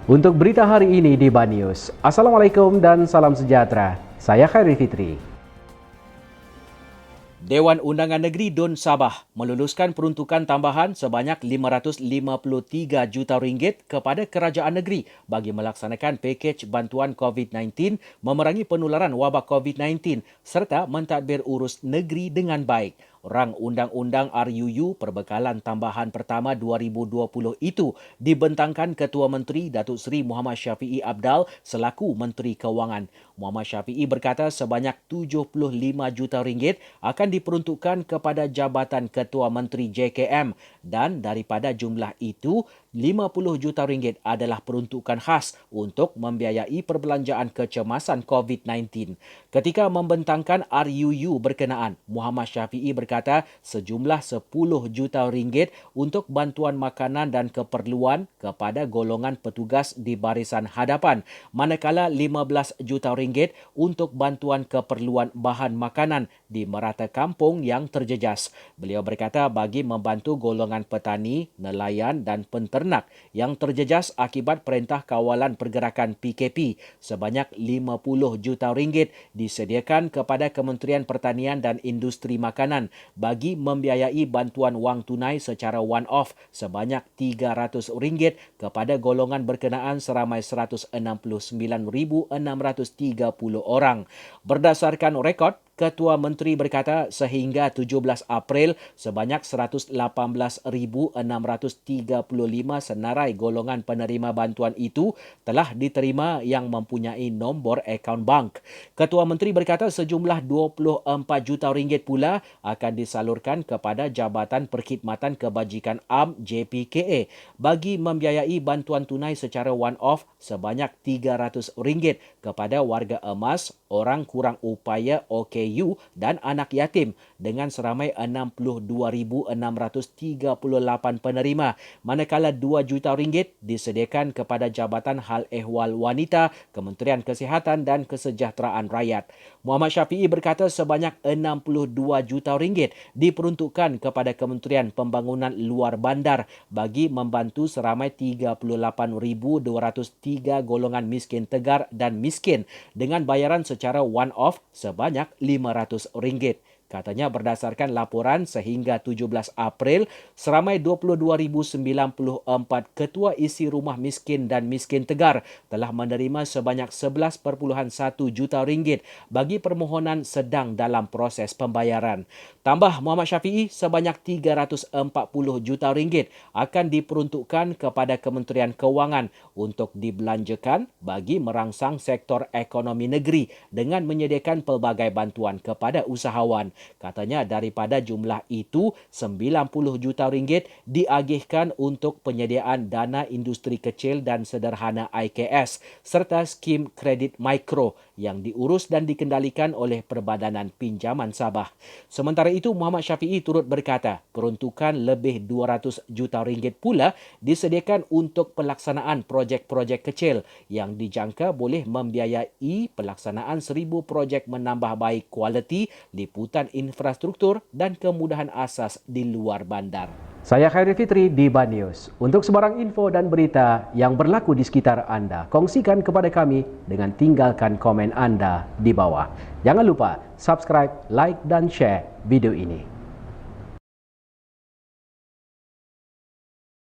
Untuk berita hari ini di Banius, Assalamualaikum dan salam sejahtera. Saya Khairi Fitri. Dewan Undangan Negeri Dun Sabah meluluskan peruntukan tambahan sebanyak RM553 juta kepada kerajaan negeri bagi melaksanakan pakej bantuan COVID-19 memerangi penularan wabak COVID-19 serta mentadbir urus negeri dengan baik. Rang Undang-Undang RUU Perbekalan Tambahan Pertama 2020 itu dibentangkan Ketua Menteri Datuk Seri Muhammad Syafiee Apdal selaku Menteri Kewangan. Muhammad Syafiee berkata sebanyak RM75 juta akan diperuntukkan kepada Jabatan Ketua Menteri JKM dan daripada jumlah itu, RM50 juta adalah peruntukan khas untuk membiayai perbelanjaan kecemasan COVID-19. Ketika membentangkan RUU berkenaan, Muhammad Syafiee berkata sejumlah RM10 juta untuk bantuan makanan dan keperluan kepada golongan petugas di barisan hadapan, manakala RM15 juta untuk bantuan keperluan bahan makanan di merata kampung yang terjejas. Beliau berkata bagi membantu golongan petani, nelayan dan penternak yang terjejas akibat Perintah Kawalan Pergerakan PKP sebanyak RM50 juta disediakan kepada Kementerian Pertanian dan Industri Makanan bagi membiayai bantuan wang tunai secara one-off sebanyak RM300 kepada golongan berkenaan seramai 169,630 orang. Berdasarkan rekod, Ketua Menteri berkata sehingga 17 April sebanyak 118,635 senarai golongan penerima bantuan itu telah diterima yang mempunyai nombor akaun bank. Ketua Menteri berkata sejumlah RM24 juta pula akan disalurkan kepada Jabatan Perkhidmatan Kebajikan Am JPKA bagi membiayai bantuan tunai secara one-off sebanyak RM300 kepada warga emas, orang kurang upaya OKU dan anak yatim dengan seramai 62,638 penerima, manakala RM2 juta disediakan kepada Jabatan Hal Ehwal Wanita, Kementerian Kesihatan dan Kesejahteraan Rakyat. Muhammad Syafiee berkata sebanyak RM62 juta diperuntukkan kepada Kementerian Pembangunan Luar Bandar bagi membantu seramai 38,203 golongan miskin tegar dan miskin dengan bayaran secara one-off sebanyak RM500. Katanya berdasarkan laporan sehingga 17 April, seramai 22,094 ketua isi rumah miskin dan miskin tegar telah menerima sebanyak RM11.1 juta bagi permohonan sedang dalam proses pembayaran. Tambah Muhammad Syafiee, sebanyak RM340 juta akan diperuntukkan kepada Kementerian Kewangan untuk dibelanjakan bagi merangsang sektor ekonomi negeri dengan menyediakan pelbagai bantuan kepada usahawan. Katanya daripada jumlah itu, RM90 juta diagihkan untuk penyediaan dana industri kecil dan sederhana IKS serta skim kredit mikro yang diurus dan dikendalikan oleh Perbadanan Pinjaman Sabah. Sementara itu, Muhammad Syafiee turut berkata peruntukan lebih RM200 juta pula disediakan untuk pelaksanaan projek-projek kecil yang dijangka boleh membiayai pelaksanaan 1,000 projek menambah baik kualiti liputan infrastruktur dan kemudahan asas di luar bandar. Saya Khairi Fitri di Banius. Untuk sebarang info dan berita yang berlaku di sekitar anda, kongsikan kepada kami dengan tinggalkan komen anda di bawah. Jangan lupa subscribe, like dan share video ini.